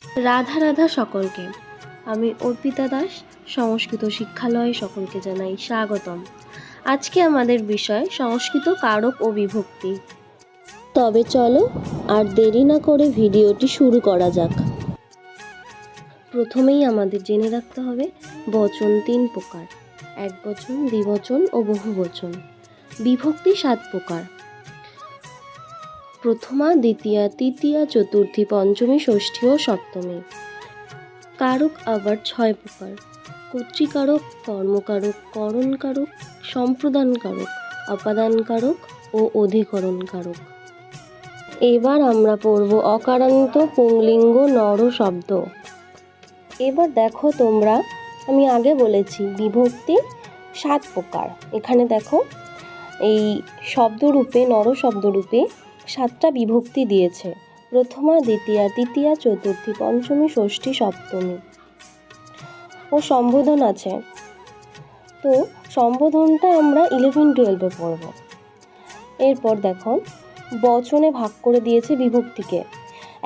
রাধা রাধা সকলকে। আমি অর্পিতা দাস, সংস্কৃত শিক্ষালয়ে সকলকে জানাই স্বাগতম। আজকে আমাদের বিষয় সংস্কৃত কারক ও বিভক্তি। তবে চলো আর দেরি না করে ভিডিওটি শুরু করা যাক। প্রথমেই আমাদের জেনে রাখতে হবে বচন 3 প্রকার: একবচন, দ্বিবচন ও বহুবচন। বিভক্তি 7 প্রকার: প্রথমা, দ্বিতীয়া, তৃতীয়া, চতুর্থী, পঞ্চমী, ষষ্ঠী ও সপ্তমী। কারক আবার 6 প্রকার: কর্তৃকারক, কর্মকারক, করণকারক, সম্প্রদানকারক, অপাদানকারক ও অধিকরণকারক। এবার আমরা পড়ব অকারান্ত পুংলিঙ্গ নর শব্দ। এবার দেখো তোমরা, আমি আগে বলেছি বিভক্তি 7 প্রকার। এখানে দেখো এই শব্দরূপে, নর শব্দরূপে 7টা বিভক্তি দিয়েছে: প্রথমা, দ্বিতীয়া, তৃতীয়া, চতুর্থী, পঞ্চমী, ষষ্ঠী, সপ্তমী। ও সম্বোধন আছে, তো সম্বোধনটা আমরা 11-12-এ পড়ব। এরপর দেখো বচনে ভাগ করে দিয়েছে বিভক্তিকে: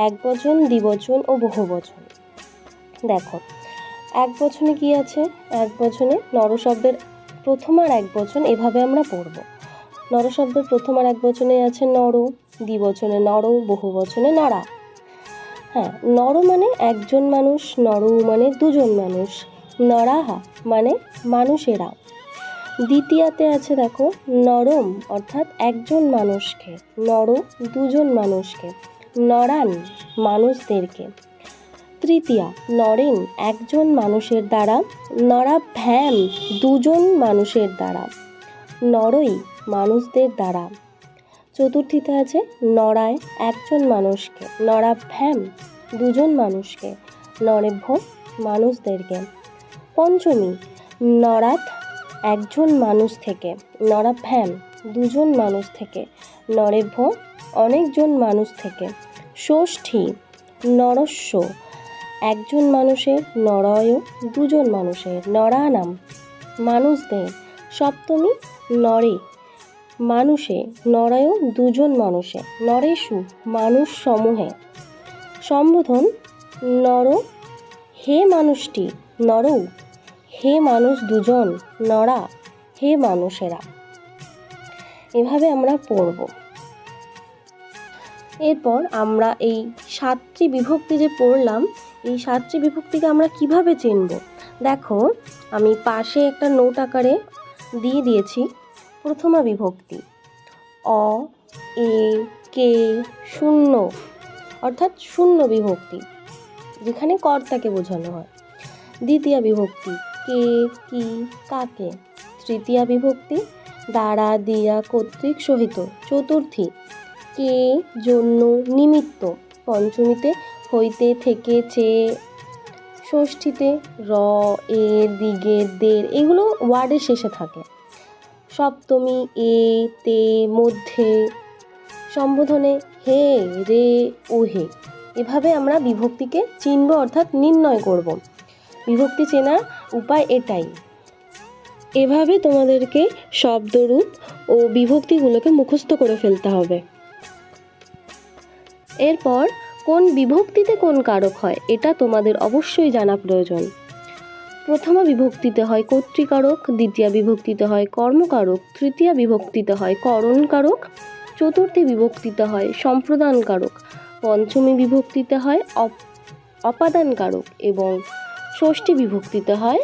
একবচন, দ্বিবচন ও বহুবচন। দেখো এক বচনে কি আছে? এক বচনে নরশব্দের প্রথম আর এক বচন এভাবে আমরা পড়ব। নরশব্দের প্রথম আর এক বচনে আছে নর, দ্বিবচনে নর, বহুবচনে নরা। হ্যাঁ, নর মানে একজন মানুষ, নর মানে দুজন মানুষ, নরাহা মানে মানুষেরা। দ্বিতীয়াতে আছে দেখো নরম, অর্থাৎ একজন মানুষকে, নর দুজন মানুষকে, নরান মানুষদেরকে। তৃতীয়া নরেন একজন মানুষের দ্বারা, নরাভ্যাম দুজন মানুষের দ্বারা, নরই মানুষদের দ্বারা। চতুর্থীতে আছে নরায় একজন মানুষকে, নরাভ্যাম দুজন মানুষকে, নরেভ্য মানুষদেরকে। পঞ্চমী নরাত একজন মানুষ থেকে, নরাভ্যাম দুজন মানুষ থেকে, নরেভ্য অনেকজন মানুষ থেকে। ষষ্ঠী নরস্য একজন মানুষের, নরয় দুজন মানুষের, নরানাম মানুষদের। সপ্তমী নরে মানুষে, নরয় দুজন মানুষে, নরেষু মানুষ সমূহে। সম্বোধন নর হে মানুষটি, নরৌ হে মানুষ দুজন, নরা হে মানুষেরা। এভাবে আমরা পড়ব। এরপর আমরা এই 7টি বিভক্তি যে পড়লাম, এই 7টি বিভক্তিকে আমরা কিভাবে চিনব? দেখো আমি পাশে একটা নোট আকারে দিয়ে দিয়েছি। প্রথমা বিভক্তি অ, এ, কে, শূন্য, অর্থাৎ শূন্য বিভক্তি, যেখানে কর্তাকে বোঝানো হয়। দ্বিতীয় বিভক্তি কে, কি, কাকে। তৃতীয়া বিভক্তি দ্বারা, দিয়া, কর্তৃক, সহিত। চতুর্থী কে, জন্য, নিমিত্ত। পঞ্চমীতে হইতে, থেকে, চেয়ে। ষষ্ঠীতে র, এর, দিগের, দের, এগুলো ওয়ার্ডের শেষে থাকে। সপ্তমী এ, তে, মধ্যে। সম্বোধনে হে, রে, ওহে। এভাবে আমরা বিভক্তিকে চিনব, অর্থাৎ নির্ণয় করব। বিভক্তি চেনার উপায় এটাই। এভাবে তোমাদেরকে শব্দরূপ ও বিভক্তিগুলোকে মুখস্থ করে ফেলতে হবে। এরপর কোন বিভক্তিতে কোন কারক হয় এটা তোমাদের অবশ্যই জানা প্রয়োজন। প্রথমা বিভক্তিতে হয় কর্তৃকারক, দ্বিতীয় বিভক্তিতে হয় কর্মকারক, তৃতীয় বিভক্তিতে হয় করণকারক, চতুর্থী বিভক্তিতে হয় সম্প্রদানকারক, পঞ্চমী বিভক্তিতে হয় অপাদানকারক এবং ষষ্ঠী বিভক্তিতে হয়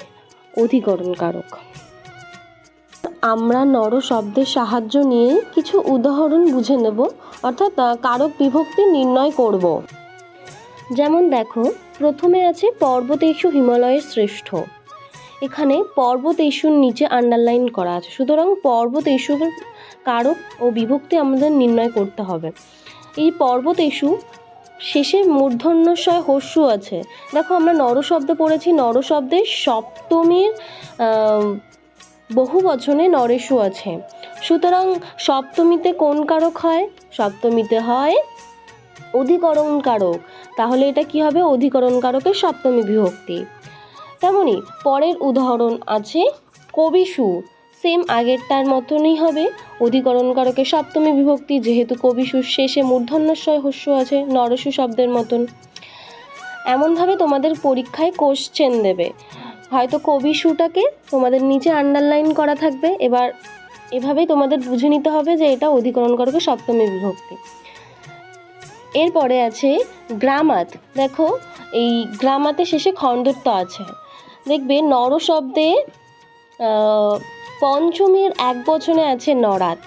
অধিকরণকারক। আমরা নর শব্দের সাহায্য নিয়ে কিছু উদাহরণ বুঝে নেব, অর্থাৎ কারক বিভক্তি নির্ণয় করব। যেমন দেখো, প্রথমে আছে পর্বতেষু হিমালয়ের শ্রেষ্ঠ। এখানে পর্বতেষুর নিচে আন্ডারলাইন করা আছে, সুতরাং পর্বতেষুর কারক ও বিভক্তি আমাদের নির্ণয় করতে হবে। এই পর্বতেষু শেষে মূর্ধন্যস্বয় হস্যু আছে। দেখো আমরা নর শব্দ পড়েছি, নর শব্দের সপ্তমীর বহু বচনে নরেষু আছে, সুতরাং সপ্তমীতে কোন কারক হয়? সপ্তমীতে হয় অধিকরণ কারক। তাহলে এটা কি হবে? অধিকরণ কারকের সপ্তমী বিভক্তি। তেমনি পরের উদাহরণ আছে কবিষু, সেম আগেরটার মতনই হবে, অধিকরণ কারকের সপ্তমী বিভক্তি, যেহেতু কবিষুর শেষে মূর্ধন্যস্বয় হস্য আছে নরসু শব্দের মতন। এমনভাবে তোমাদের পরীক্ষায় কোশ্চেন দেবে, হয়তো কবি সুটাকে তোমাদের নিচে আন্ডারলাইন করা থাকবে। এবার এভাবেই তোমাদের বুঝে নিতে হবে যে এটা অধিকরণ কারকে সপ্তমী বিভক্তি। এরপরে আছে গ্রামাত। দেখো এই গ্রামাতে শেষে খণ্ডত্ব আছে। দেখবে নর শব্দে পঞ্চমীর একবচনে আছে নরাত।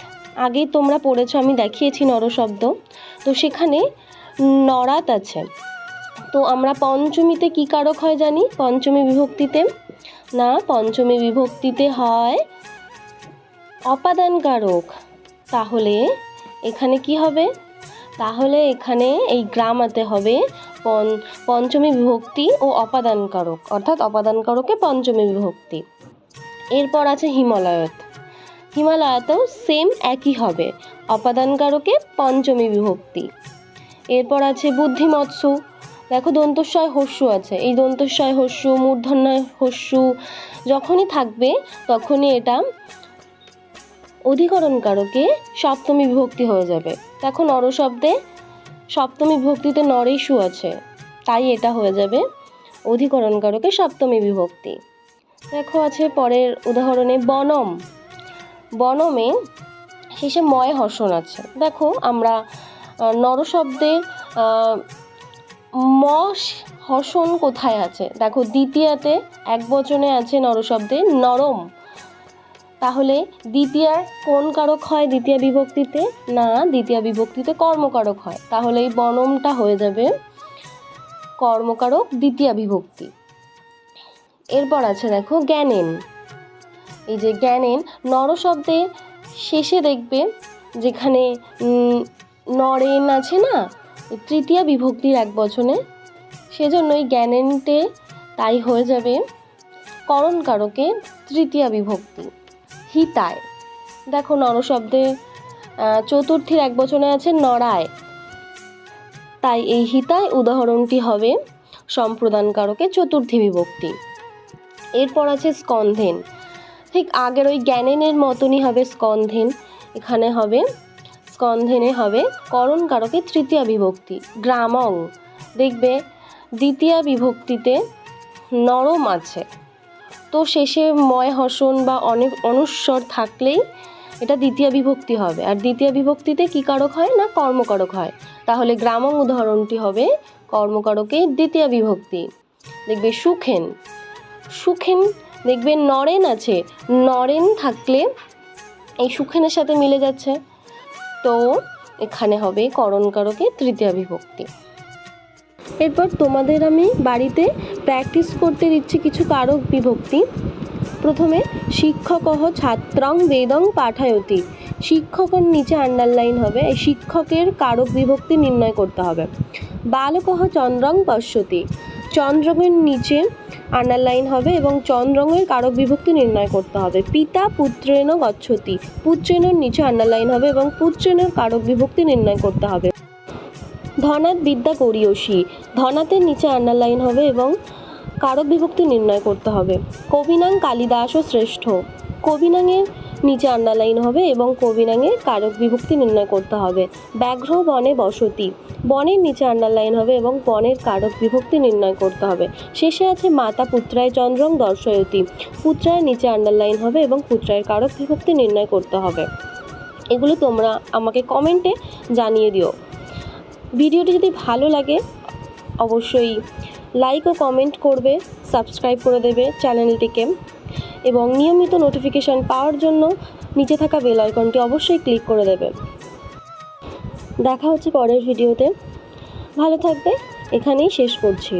আগে তোমরা পড়েছো, আমি দেখিয়েছি নর শব্দ, তো সেখানে নরাত আছে। তো আমরা পঞ্চমীতে কি কারক হয় জানি? পঞ্চমী বিভক্তিতে না, পঞ্চমী বিভক্তিতে হয় অপাদান কারক। তাহলে এখানে কি হবে? তাহলে এখানে এই গ্রামাতে হবে পঞ্চমী বিভক্তি ও অপাদান কারক, অর্থাৎ অপাদান কারকে পঞ্চমী বিভক্তি। এরপর আছে হিমালয়ত। হিমালয়তেও সেম একই হবে, অপাদান কারকে পঞ্চমী বিভক্তি। এরপর আছে বুদ্ধিমৎসু। দেখো দন্তস্বয় হস্যু আছে, এই দন্তস্বয় হস্যু মূর্ধন্যয় হস্যু যখনই থাকবে তখনই এটা অধিকরণ কারকে সপ্তমী বিভক্তি হয়ে যাবে। দেখো নর শব্দে সপ্তমী বিভক্তিতে নরেশু আছে, তাই এটা হয়ে যাবে অধিকরণ কারকে সপ্তমী বিভক্তি। দেখো আছে পরের উদাহরণে বনম। বনমে শেষে ময় হর্ষণ আছে। দেখো আমরা নর শব্দের ম হর্ষণ কোথায় আছে? দেখো দ্বিতীয়াতে একবচনে আছে নর শব্দে নরম। তাহলে দ্বিতীয়ার কোন কারক হয় দ্বিতীয় বিভক্তিতে? না, দ্বিতীয় বিভক্তিতে কর্মকারক হয়। তাহলে এই বনমটা হয়ে যাবে কর্মকারক দ্বিতীয় বিভক্তি। এরপর আছে দেখো জ্ঞানেন। এই যে জ্ঞানেন নর শব্দে শেষে দেখবে যেখানে নরেন আছে না, তৃতীয় বিভক্তির একবচনে, সেজন্য এই জ্ঞানেনটে তাই হয়ে যাবে করণ কারকে তৃতীয় বিভক্তি। হিতায়। দেখো নর শব্দে চতুর্থীর একবচনে আছে নরায়, তাই এই হিতায় উদাহরণটি হবে সম্প্রদান কারকে চতুর্থী বিভক্তি। এরপর আছে স্কন্ধেন। ঠিক আগের ওই জ্ঞানেনের মতনই হবে স্কন্ধেন। এখানে হবে স্কন্ধেনে হবে করণ কারকে তৃতীয় বিভক্তি। গ্রামং। দেখবে দ্বিতীয় বিভক্তিতে নরম আছে, তো শেষে ময় হর্ষণ বা অনেক অনুস্বর থাকলেই এটা দ্বিতীয় বিভক্তি হবে। আর দ্বিতীয় বিভক্তিতে কি কারক হয়? না, কর্মকারক হয়। তাহলে গ্রামং উদাহরণটি হবে কর্মকারকে দ্বিতীয় বিভক্তি। দেখবে সুখেন। সুখেন দেখবে নরেন আছে, নরেন থাকলে এই সুখেনের সাথে মিলে যাচ্ছে, তো এখানে হবে করণ কারকে তৃতীয় বিভক্তি। এরপর তোমাদের আমি বাড়িতে প্র্যাকটিস করতে দিচ্ছি কিছু কারক বিভক্তি। প্রথমে শিক্ষকঃ ছাত্রং বেদং পাঠায়তি। শিক্ষকের নিচে আন্ডারলাইন হবে, এই শিক্ষকের কারক বিভক্তি নির্ণয় করতে হবে। বালকঃ চন্দ্রং পশ্যতি। চন্দ্রঙের নিচে আন্ডারলাইন হবে এবং চন্দ্রঙের কারক বিভক্তি নির্ণয় করতে হবে। পিতা পুত্রেণ গচ্ছতি। পুত্রেণের নিচে আন্ডারলাইন হবে এবং পুত্রেণের কারক বিভক্তি নির্ণয় করতে হবে। ধনাৎ বিদ্যা করিয়সী। ধনাতের নিচে আন্ডারলাইন হবে এবং কারক বিভক্তি নির্ণয় করতে হবে। কবিনাং কালিদাস শ্রেষ্ঠ। কবিনাঙের নিচে আন্ডারলাইন হবে এবং কবিনাঙের কারক বিভক্তি নির্ণয় করতে হবে। ব্যাঘ্র বনে বসতি। বনের নিচে আন্ডারলাইন হবে এবং বনের কারক বিভক্তি নির্ণয় করতে হবে। শেষে আছে মাতা পুত্রায় চন্দ্রং দর্শয়তি। পুত্রায় নিচে আন্ডারলাইন হবে এবং পুত্রায়ের কারক বিভক্তি নির্ণয় করতে হবে। এগুলো তোমরা আমাকে কমেন্টে জানিয়ে দিও। ভিডিওটি যদি ভালো লাগে অবশ্যই লাইক ও কমেন্ট করবে, সাবস্ক্রাইব করে দেবে চ্যানেলটিকে এবং নিয়মিত নোটিফিকেশান পাওয়ার জন্য নিচে থাকা বেল আইকনটি অবশ্যই ক্লিক করে দেবে। দেখা হচ্ছে পরের ভিডিওতে। ভালো থাকবে, এখানেই শেষ করছি।